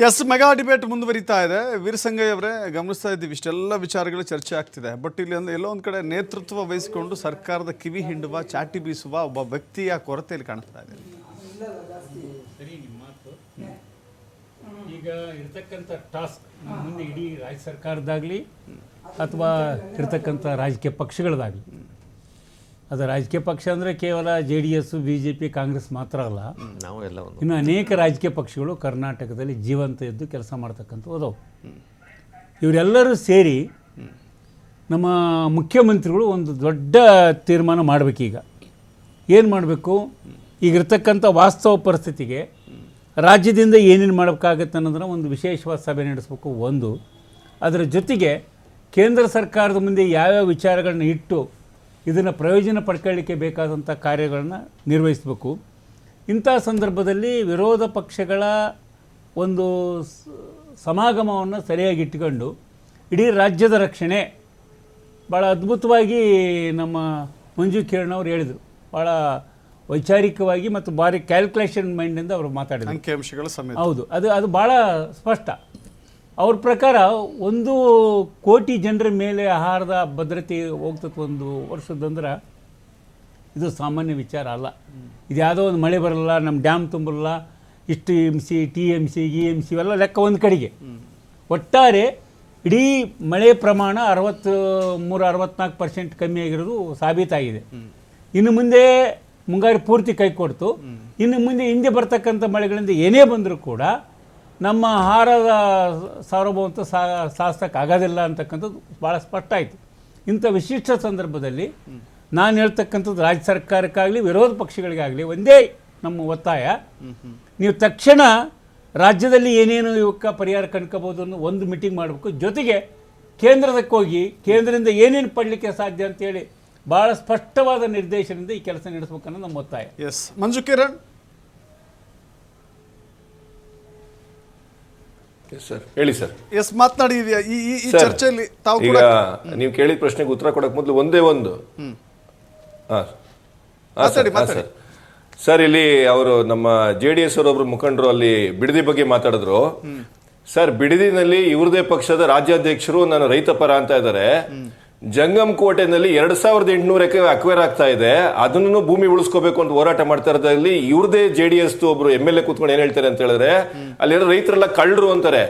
S mega debate ಮುಂದುವರಿತಾ ಇದೆ. ವೀರಸಂಗಯ್ಯ ಅವರೇ, ಗಮನಿಸ್ತಾ ಇದ್ದೀವಿ ಇಷ್ಟೆಲ್ಲ ವಿಚಾರಗಳು ಚರ್ಚೆ ಆಗ್ತಿದೆ. ಬಟ್ ಇಲ್ಲಿ ಎಲ್ಲೋ ಒಂದು ಕಡೆ ನೇತೃತ್ವ ವಹಿಸಿಕೊಂಡು ಸರ್ಕಾರದ ಕಿವಿ ಹಿಂಡುವ, ಚಾಟಿ ಬೀಸುವ ಒಬ್ಬ ವ್ಯಕ್ತಿಯ ಕೊರತೆಯಲ್ಲಿ ಕಾಣಿಸ್ತಾ ಇದೆ. ಸರಿ ನಿಮ್ಮ ಮಾತು. ಈಗ ಇರ್ತಕ್ಕಂಥ ಟಾಸ್ಕ್ ಮುಂದೆ ಇಡೀ ರಾಜ್ಯ ಸರ್ಕಾರದಾಗಲಿ ಅಥವಾ ಇರ್ತಕ್ಕಂಥ ರಾಜಕೀಯ ಪಕ್ಷಗಳದಾಗಲಿ, ಅದು ರಾಜಕೀಯ ಪಕ್ಷ ಅಂದರೆ ಕೇವಲ JDS, BJP, ಕಾಂಗ್ರೆಸ್ ಮಾತ್ರ ಅಲ್ಲ, ಇನ್ನು ಅನೇಕ ರಾಜಕೀಯ ಪಕ್ಷಗಳು ಕರ್ನಾಟಕದಲ್ಲಿ ಜೀವಂತ ಇದ್ದು ಕೆಲಸ ಮಾಡ್ತಕ್ಕಂಥವು ಅದಾವೆ. ಇವರೆಲ್ಲರೂ ಸೇರಿ ನಮ್ಮ ಮುಖ್ಯಮಂತ್ರಿಗಳು ಒಂದು ದೊಡ್ಡ ತೀರ್ಮಾನ ಮಾಡಬೇಕೀಗ. ಏನು ಮಾಡಬೇಕು? ಈಗಿರ್ತಕ್ಕಂಥ ವಾಸ್ತವ ಪರಿಸ್ಥಿತಿಗೆ ರಾಜ್ಯದಿಂದ ಏನೇನು ಮಾಡಬೇಕಾಗತ್ತೆ ಅನ್ನೋದನ್ನು ಒಂದು ವಿಶೇಷವಾದ ಸಭೆ ನಡೆಸಬೇಕು. ಒಂದು, ಅದರ ಜೊತೆಗೆ ಕೇಂದ್ರ ಸರ್ಕಾರದ ಮುಂದೆ ಯಾವ್ಯಾವ ವಿಚಾರಗಳನ್ನ ಇಟ್ಟು ಇದನ್ನು ಪ್ರಯೋಜನ ಪಡ್ಕೊಳ್ಳಿಕ್ಕೆ ಬೇಕಾದಂಥ ಕಾರ್ಯಗಳನ್ನು ನಿರ್ವಹಿಸಬೇಕು. ಇಂಥ ಸಂದರ್ಭದಲ್ಲಿ ವಿರೋಧ ಪಕ್ಷಗಳ ಒಂದು ಸಮಾಗಮವನ್ನು ಸರಿಯಾಗಿ ಇಟ್ಕೊಂಡು ಇಡೀ ರಾಜ್ಯದ ರಕ್ಷಣೆ ಭಾಳ ಅದ್ಭುತವಾಗಿ ನಮ್ಮ ಮಂಜು ಕಿರಣ್ ಅವರು ಹೇಳಿದರು. ಭಾಳ ವೈಚಾರಿಕವಾಗಿ ಮತ್ತು ಭಾರಿ ಕ್ಯಾಲ್ಕುಲೇಷನ್ ಮೈಂಡಿಂದ ಅವರು ಮಾತಾಡಿದರು. ಅಂಕಿಅಂಶಗಳ ಸಮೇತ. ಹೌದು, ಅದು ಭಾಳ ಸ್ಪಷ್ಟ. ಅವ್ರ ಪ್ರಕಾರ 1 ಕೋಟಿ ಜನರ ಮೇಲೆ ಆಹಾರದ ಭದ್ರತೆ ಹೋಗ್ತದೆ ಒಂದು ವರ್ಷದಂದ್ರೆ ಇದು ಸಾಮಾನ್ಯ ವಿಚಾರ ಅಲ್ಲ. ಇದು ಯಾವುದೋ ಒಂದು ಮಳೆ ಬರಲ್ಲ, ನಮ್ಮ ಡ್ಯಾಮ್ ತುಂಬಲ್ಲ, ಇಷ್ಟು MC, TMC, EMC ಇವೆಲ್ಲ ಲೆಕ್ಕ ಒಂದು ಕಡೆಗೆ. ಒಟ್ಟಾರೆ ಇಡೀ ಮಳೆ ಪ್ರಮಾಣ 63-64% ಕಮ್ಮಿ ಆಗಿರೋದು ಸಾಬೀತಾಗಿದೆ. ಇನ್ನು ಮುಂದೆ ಮುಂಗಾರು ಪೂರ್ತಿ ಕೈ ಕೊಡ್ತು. ಇನ್ನು ಮುಂದೆ ಹಿಂದೆ ಬರ್ತಕ್ಕಂಥ ಮಳೆಗಳಿಂದ ಏನೇ ಬಂದರೂ ಕೂಡ ನಮ್ಮ ಆಹಾರದ ಸಾರ್ವಭೌಮತ್ವ ಸಾಧಿಸೋಕ್ಕೆ ಆಗೋದಿಲ್ಲ ಅಂತಕ್ಕಂಥದ್ದು ಭಾಳ ಸ್ಪಷ್ಟ ಆಯಿತು. ಇಂಥ ವಿಶಿಷ್ಟ ಸಂದರ್ಭದಲ್ಲಿ ನಾನು ಹೇಳ್ತಕ್ಕಂಥದ್ದು ರಾಜ್ಯ ಸರ್ಕಾರಕ್ಕಾಗಲಿ ವಿರೋಧ ಪಕ್ಷಗಳಿಗಾಗಲಿ ಒಂದೇ ನಮ್ಮ ಒತ್ತಾಯ, ನೀವು ತಕ್ಷಣ ರಾಜ್ಯದಲ್ಲಿ ಏನೇನು ಇವಕ್ಕೆ ಪರಿಹಾರ ಕಂಡ್ಕೋಬೋದು ಅನ್ನೋ ಒಂದು ಮೀಟಿಂಗ್ ಮಾಡಬೇಕು. ಜೊತೆಗೆ ಕೇಂದ್ರದಕ್ಕೆ ಹೋಗಿ ಕೇಂದ್ರದಿಂದ ಏನೇನು ಪಡಲಿಕ್ಕೆ ಸಾಧ್ಯ ಅಂತೇಳಿ ಭಾಳ ಸ್ಪಷ್ಟವಾದ ನಿರ್ದೇಶನದಿಂದ ಈ ಕೆಲಸ ನಡೆಸಬೇಕನ್ನೋ ನಮ್ಮ ಒತ್ತಾಯ. ಎಸ್ ಮಂಜು ಕಿರಣ್ ಸರ್ ಹೇಳಿ ಸರ್. ಎಸ್ ಮಾತನಾಡಿ ಈ ಚರ್ಚೆಯಲ್ಲಿ ತಾವು ಈಗ ನೀವು ಕೇಳಿದ ಪ್ರಶ್ನೆಗೆ ಉತ್ತರ ಕೊಡಕ್ ಮೊದಲು ಒಂದೇ ಒಂದು ಸರ್, ಇಲ್ಲಿ ಅವರು ನಮ್ಮ JDS ಅವರೊಬ್ರು ಮುಖಂಡರು ಅಲ್ಲಿ ಬಿಡದಿ ಬಗ್ಗೆ ಮಾತಾಡಿದ್ರು. ಸರ್, ಬಿಡದಿನಲ್ಲಿ ಇವ್ರದೇ ಪಕ್ಷದ ರಾಜ್ಯಾಧ್ಯಕ್ಷರು ನಾನು ರೈತ ಪರ ಅಂತ ಇದ್ದಾರೆ. ಜಂಗಮ್ ಕೋಟೆನಲ್ಲಿ 2800 ಎಕರೆ ಅಕ್ವೇರ್ ಆಗ್ತಾ ಇದೆ, ಅದನ್ನು ಭೂಮಿ ಉಳಿಸ್ಕೋಬೇಕು ಅಂತ ಹೋರಾಟ ಮಾಡ್ತಾ ಇರೋದ್ರಲ್ಲಿ ಇವ್ರದೇ JDS ಒಬ್ರು MLA ಕೂತ್ಕೊಂಡು ಏನ್ ಹೇಳ್ತಾರೆ ಅಂತ ಹೇಳಿದ್ರೆ ಅಲ್ಲಿರೋ ರೈತರೆಲ್ಲ ಕಳ್ಳರು ಅಂತಾರೆ.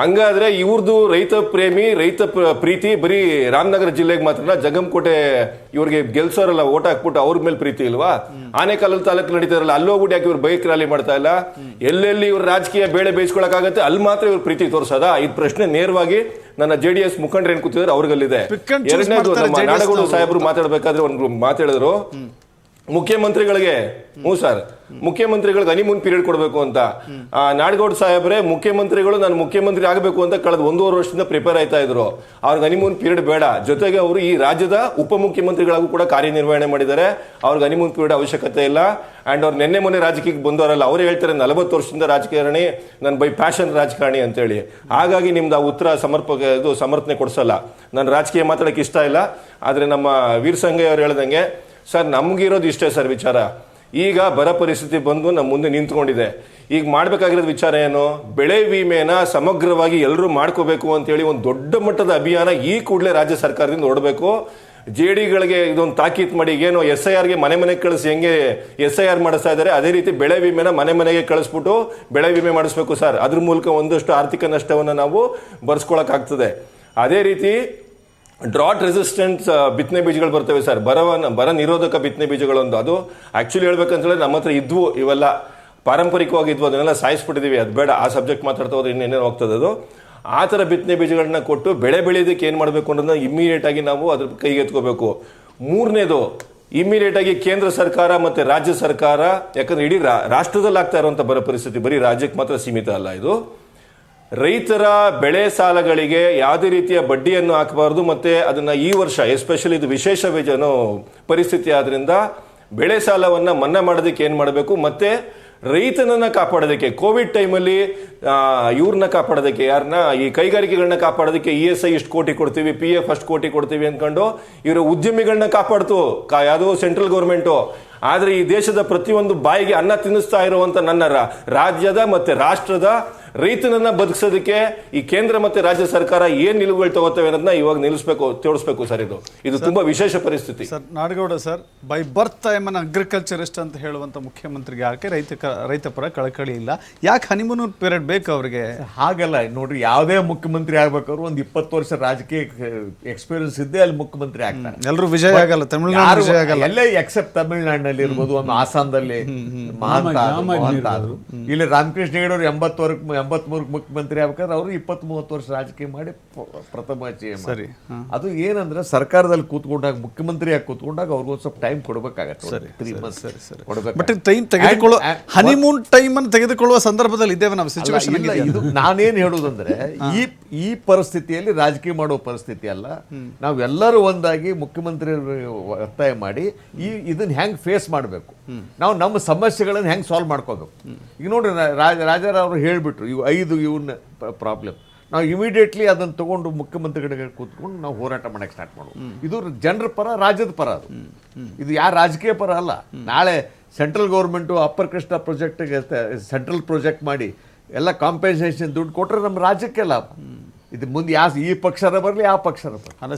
ಹಂಗಾದ್ರೆ ಇವ್ರದ್ದು ರೈತ ಪ್ರೇಮಿ, ರೈತ ಪ್ರೀತಿ ಬರೀ ರಾಮನಗರ ಜಿಲ್ಲೆಗೆ ಮಾತ್ರ, ಜಂಗಮ್ ಕೋಟೆ ಇವ್ರಿಗೆ ಗೆಲ್ಸೋರಲ್ಲ ಓಟ್ ಹಾಕ್ಬಿಟ್ಟು ಅವ್ರ ಮೇಲೆ ಪ್ರೀತಿ ಇಲ್ವಾ? ಆನೆಕಲ್ ತಾಲೂಕು ನಡೀತಾರಲ್ಲ, ಅಲ್ಲೋಗ್ಬಿಟ್ಟು ಯಾಕೆ ಇವ್ರು ಬೈಕ್ ರ್ಯಾಲಿ ಮಾಡ್ತಾ ಇಲ್ಲ? ಎಲ್ಲೆಲ್ಲಿ ಇವ್ರ ರಾಜಕೀಯ ಬೇಳೆ ಬೇಯಿಸ್ಕೊಳಕಾಗತ್ತೆ ಅಲ್ಲಿ ಮಾತ್ರ ಇವ್ರ ಪ್ರೀತಿ ತೋರ್ಸೋದಾ? ಈ ಪ್ರಶ್ನೆ ನೇರವಾಗಿ ನನ್ನ JDS ಮುಖಂಡರು ಏನ್ ಕೂತಿದ್ದಾರೆ ಅವ್ರಿಗಲ್ಲಿದೆ. ಎರಡನೇದು, ನಮ್ಮ ನಾಡಗೌಡ ಸಾಹೇಬರು ಮಾತಾಡ್ಬೇಕಾದ್ರೆ ಒಂದು ಮಾತಾಡಿದ್ರು, ಮುಖ್ಯಮಂತ್ರಿಗಳಿಗೆ ಸರ್ ಮುಖ್ಯಮಂತ್ರಿಗಳಿಗೆ ಹನಿಮೂನ್ ಪೀರಿಯಡ್ ಕೊಡಬೇಕು ಅಂತ. ನಾಡಗೌಡ ಸಾಹೇಬ್ರೆ, ಮುಖ್ಯಮಂತ್ರಿಗಳು ನಾನು ಮುಖ್ಯಮಂತ್ರಿ ಆಗಬೇಕು ಅಂತ ಕಳೆದ 1.5 ವರ್ಷದಿಂದ ಪ್ರಿಪೇರ್ ಆಯ್ತಾ ಇದ್ರು. ಅವ್ರಿಗೆ ಹನಿಮೂನ್ ಪೀರಿಯಡ್ ಬೇಡ. ಜೊತೆಗೆ ಅವರು ಈ ರಾಜ್ಯದ ಉಪಮುಖ್ಯಮಂತ್ರಿಗಳಾಗೂ ಕೂಡ ಕಾರ್ಯನಿರ್ವಹಣೆ ಮಾಡಿದ್ದಾರೆ. ಅವ್ರಿಗೆ ಹನಿಮೂನ್ ಪೀರಿಯಡ್ ಅವಶ್ಯಕತೆ ಇಲ್ಲ. ಅಂಡ್ ಅವ್ರು ನಿನ್ನೆ ಮೊನ್ನೆ ರಾಜಕೀಯಕ್ಕೆ ಬಂದವರಲ್ಲ, ಅವರೇ ಹೇಳ್ತಾರೆ 40 ವರ್ಷದಿಂದ ರಾಜಕಾರಣಿ, ನಾನು ಬೈ ಪ್ಯಾಷನ್ ರಾಜಕಾರಣಿ ಅಂತೇಳಿ. ಹಾಗಾಗಿ ನಿಮ್ದು ಆ ಉತ್ತರ ಸಮರ್ಥನೆ ಕೊಡಿಸಲ್ಲ. ನಾನು ರಾಜಕೀಯ ಮಾತಾಡಕ್ಕೆ ಇಷ್ಟ ಇಲ್ಲ. ಆದ್ರೆ ನಮ್ಮ ವೀರಸಂಗಯ್ಯ ಅವ್ರು ಹೇಳ್ದಂಗೆ ಸರ್, ನಮ್ಗಿರೋದು ಇಷ್ಟೇ ಸರ್ ವಿಚಾರ. ಈಗ ಬರ ಪರಿಸ್ಥಿತಿ ಬಂದು ನಮ್ಮ ಮುಂದೆ ನಿಂತ್ಕೊಂಡಿದೆ. ಈಗ ಮಾಡ್ಬೇಕಾಗಿರೋದು ವಿಚಾರ ಏನು? ಬೆಳೆ ವಿಮೆನ ಸಮಗ್ರವಾಗಿ ಎಲ್ಲರೂ ಮಾಡ್ಕೋಬೇಕು ಅಂತೇಳಿ ಒಂದು ದೊಡ್ಡ ಮಟ್ಟದ ಅಭಿಯಾನ ಈ ಕೂಡಲೇ ರಾಜ್ಯ ಸರ್ಕಾರದಿಂದ ಹೊರಡಬೇಕು. JDಗಳಿಗೆ ಇದೊಂದು ತಾಕೀತ್ ಮಾಡಿ, ಏನು SIRಗೆ ಮನೆ ಮನೆಗೆ ಕಳಿಸಿ ಹೆಂಗೆ SIR ಮಾಡಿಸ್ತಾ ಇದ್ದಾರೆ, ಅದೇ ರೀತಿ ಬೆಳೆ ವಿಮೆನ ಮನೆ ಮನೆಗೆ ಕಳಿಸ್ಬಿಟ್ಟು ಬೆಳೆ ವಿಮೆ ಮಾಡಿಸ್ಬೇಕು ಸರ್. ಅದ್ರ ಮೂಲಕ ಒಂದಷ್ಟು ಆರ್ಥಿಕ ನಷ್ಟವನ್ನು ನಾವು ಬರ್ಸ್ಕೊಳಕ್ಕಾಗ್ತದೆ. ಅದೇ ರೀತಿ ಡ್ರಾಟ್ ರೆಸಿಸ್ಟೆಂಟ್ ಬಿತ್ತನೆ ಬೀಜಗಳು ಬರ್ತವೆ ಸರ್, ಬರ ನಿರೋಧಕ ಬಿತ್ತನೆ ಬೀಜಗಳೊಂದು. ಅದು ಆಕ್ಚುಲಿ ಹೇಳ್ಬೇಕಂತ ಹೇಳಿದ್ರೆ ನಮ್ಮ ಹತ್ರ ಇದ್ವು, ಇವೆಲ್ಲ ಪಾರಂಪರಿಕವಾಗಿ ಇದ್ವು, ಅದನ್ನೆಲ್ಲ ಸಾಯಿಸ್ಬಿಟ್ಟಿದೀವಿ. ಅದು ಬೇಡ, ಆ ಸಬ್ಜೆಕ್ಟ್ ಮಾತಾಡ್ತಾ ಹೋದ್ರೆ ಇನ್ನೇನೇನು ಹೋಗ್ತದೆ. ಅದು ಆ ಥರ ಬಿತ್ತನೆ ಬೀಜಗಳನ್ನ ಕೊಟ್ಟು ಬೆಳೆ ಬೆಳೆಯೋದಕ್ಕೆ ಏನು ಮಾಡಬೇಕು ಅನ್ನೋದನ್ನ ಇಮ್ಮಿಡಿಯೇಟ್ ಆಗಿ ನಾವು ಅದ್ರ ಕೈಗೆತ್ಕೋಬೇಕು. ಮೂರನೇದು, ಇಮ್ಮಿಡಿಯೇಟ್ ಆಗಿ ಕೇಂದ್ರ ಸರ್ಕಾರ ಮತ್ತೆ ರಾಜ್ಯ ಸರ್ಕಾರ, ಯಾಕಂದ್ರೆ ಇಡೀ ರಾಷ್ಟ್ರದಲ್ಲಿ ಆಗ್ತಾ ಇರುವಂತ ಬರ ಪರಿಸ್ಥಿತಿ ಬರೀ ರಾಜ್ಯಕ್ಕೆ ಮಾತ್ರ ಸೀಮಿತ ಅಲ್ಲ. ಇದು ರೈತರ ಬೆಳೆ ಸಾಲಗಳಿಗೆ ಯಾವುದೇ ರೀತಿಯ ಬಡ್ಡಿಯನ್ನು ಹಾಕಬಾರದು. ಮತ್ತೆ ಅದನ್ನ ಈ ವರ್ಷ ಎಸ್ಪೆಷಲಿ ಇದು ವಿಶೇಷ ಪರಿಸ್ಥಿತಿ ಆದ್ರಿಂದ ಬೆಳೆ ಸಾಲವನ್ನ ಮನ್ನಾ ಮಾಡೋದಕ್ಕೆ ಏನ್ ಮಾಡಬೇಕು, ಮತ್ತೆ ರೈತನನ್ನ ಕಾಪಾಡೋದಕ್ಕೆ ಕೋವಿಡ್ ಟೈಮಲ್ಲಿ ಇವ್ರನ್ನ ಕಾಪಾಡೋದಕ್ಕೆ, ಯಾರನ್ನ ಈ ಕೈಗಾರಿಕೆಗಳನ್ನ ಕಾಪಾಡೋದಕ್ಕೆ ESI ಇಷ್ಟು ಕೋಟಿ ಕೊಡ್ತೀವಿ, PF ಅಷ್ಟು ಕೋಟಿ ಕೊಡ್ತೀವಿ ಅಂದ್ಕೊಂಡು ಇವರ ಉದ್ಯಮಿಗಳನ್ನ ಕಾಪಾಡ್ತು ಯಾವುದೋ ಸೆಂಟ್ರಲ್ ಗೌರ್ಮೆಂಟು. ಆದ್ರೆ ಈ ದೇಶದ ಪ್ರತಿಯೊಂದು ಬಾಯಿಗೆ ಅನ್ನ ತಿನ್ನಿಸ್ತಾ ಇರುವಂತ ನನ್ನ ರಾಜ್ಯದ ಮತ್ತೆ ರಾಷ್ಟ್ರದ ರೈತನನ್ನ ಬದುಕಿಸೋದಕ್ಕೆ ಈ ಕೇಂದ್ರ ಮತ್ತೆ ರಾಜ್ಯ ಸರ್ಕಾರ ಏನ್ ನಿಲುವುಗಳು ತಗೋತವೆ ಅನ್ನೋದನ್ನ ಇವಾಗ ತೋರಿಸ್ಬೇಕು ಸರ್. ಇದು ತುಂಬಾ ವಿಶೇಷ ಪರಿಸ್ಥಿತಿ sir. Nadagouda sir, by birth I am an agriculturist ಅಂತ ಹೇಳುವಂತ ಮುಖ್ಯಮಂತ್ರಿಗೆ ಯಾಕೆ ರೈತ ಪರ ಕಳಕಳಿ ಇಲ್ಲ? ಯಾಕೆ ಹನಿಮೂನ್ ಪೀರಿಯಡ್ ಬೇಕು ಅವ್ರಿಗೆ? ಹಾಗಲ್ಲ ನೋಡ್ರಿ, ಯಾವುದೇ ಮುಖ್ಯಮಂತ್ರಿ ಆಗ್ಬೇಕಾದ್ರು ಒಂದು 20 ವರ್ಷ ರಾಜಕೀಯ ಎಕ್ಸ್ಪೀರಿಯನ್ಸ್ ಇದ್ದೇ ಅಲ್ಲಿ ಮುಖ್ಯಮಂತ್ರಿ ಆಗ್ತಾರೆ. ಎಲ್ಲರೂ ವಿಜಯ ಆಗಲ್ಲ, ತಮಿಳುನಾಡು ವಿಜಯ ಆಗಲ್ಲ. ಎಲ್ಲೇ ಎಕ್ಸೆಪ್ಟ್ ತಮಿಳುನಾಡಿನಲ್ಲಿ ಇರ್ಬೋದು, ಒಂದು ಆಸಾಮದಲ್ಲಿ ಮಹಾಂತ ಆದ್ರು. ಇಲ್ಲಿ ರಾಮಕೃಷ್ಣ ಹೆಗಡೆ 83 ಮುಖ್ಯಮಂತ್ರಿ ಆಗ್ಬೇಕಾದ್ರೆ ಅವರು 20-30 ವರ್ಷ ರಾಜಕೀಯ ಮಾಡಿ ಪ್ರಥಮ ಸರಿ. ಅದು ಏನಂದ್ರೆ ಸರ್ಕಾರದಲ್ಲಿ ಕೂತ್ಕೊಂಡಾಗ, ಮುಖ್ಯಮಂತ್ರಿಯಾಗಿ ಕೂತ್ಕೊಂಡಾಗ ಅವ್ರಿಗೊಂದು ಸ್ವಲ್ಪ ಟೈಮ್ ಕೊಡ್ಬೇಕಾಗತ್ತೆ. 3 months ಬಟ್ ಟೈಮ್ ತೆಗೆದುಕೊಳ್ಳೋ ಹನಿಮೂನ್ ಟೈಮ್ ಅನ್ನು ತೆಗೆದುಕೊಳ್ಳುವ ಸಂದರ್ಭದಲ್ಲಿ ಇದ್ದೇವೆ ನಾವು. ಸಿಚುವೇಶನ್ ಇದು ನಾನೇನ್ ಹೇಳುದಂದ್ರೆ, ಈ ಪರಿಸ್ಥಿತಿಯಲ್ಲಿ ರಾಜಕೀಯ ಮಾಡೋ ಪರಿಸ್ಥಿತಿ ಅಲ್ಲ. ನಾವೆಲ್ಲರೂ ಒಂದಾಗಿ ಮುಖ್ಯಮಂತ್ರಿ ಒತ್ತಾಯ ಮಾಡಿ ಇದನ್ನ ಹೆಂಗ್ ಫೇಸ್ ಮಾಡಬೇಕು, ನಾವು ನಮ್ಮ ಸಮಸ್ಯೆಗಳನ್ನ ಹೆಂಗ್ ಸಾಲ್ವ್ ಮಾಡ್ಕೋಬೇಕು. ಈಗ ನೋಡ್ರಿ, ರಾಜಾರಾವ್ ಅವರು ಹೇಳ್ಬಿಟ್ರು ಇವು 5 ಇವನ್ನ ಪ್ರಾಬ್ಲಮ್. ನಾವು ಇಮಿಡಿಯೇಟ್ಲಿ ಅದನ್ನು ತಗೊಂಡು ಮುಖ್ಯಮಂತ್ರಿಗಳಿಗೆ ಕೂತ್ಕೊಂಡು ನಾವು ಹೋರಾಟ ಮಾಡಕ್ಕೆ ಸ್ಟಾರ್ಟ್ ಮಾಡೋದು. ಇದು ಜನರ ಪರ, ರಾಜ್ಯದ ಪರ. ಇದು ಯಾರು ರಾಜಕೀಯ ಪರ ಅಲ್ಲ. ನಾಳೆ ಸೆಂಟ್ರಲ್ ಗೌರ್ಮೆಂಟು ಅಪ್ಪರ್ ಕೃಷ್ಣ ಪ್ರಾಜೆಕ್ಟ್ಗೆ ಸೆಂಟ್ರಲ್ ಪ್ರಾಜೆಕ್ಟ್ ಮಾಡಿ ಎಲ್ಲ ಕಾಂಪೆನ್ಸೇಷನ್ ದುಡ್ಡು ಕೊಟ್ಟರೆ ನಮ್ಮ ರಾಜ್ಯಕ್ಕೆ ಲಾಭ. ಇದು ಮುಂದೆ ಈ ಪಕ್ಷರ ಬರಲಿ, ಆ ಪಕ್ಷರ ಬರಲಿ.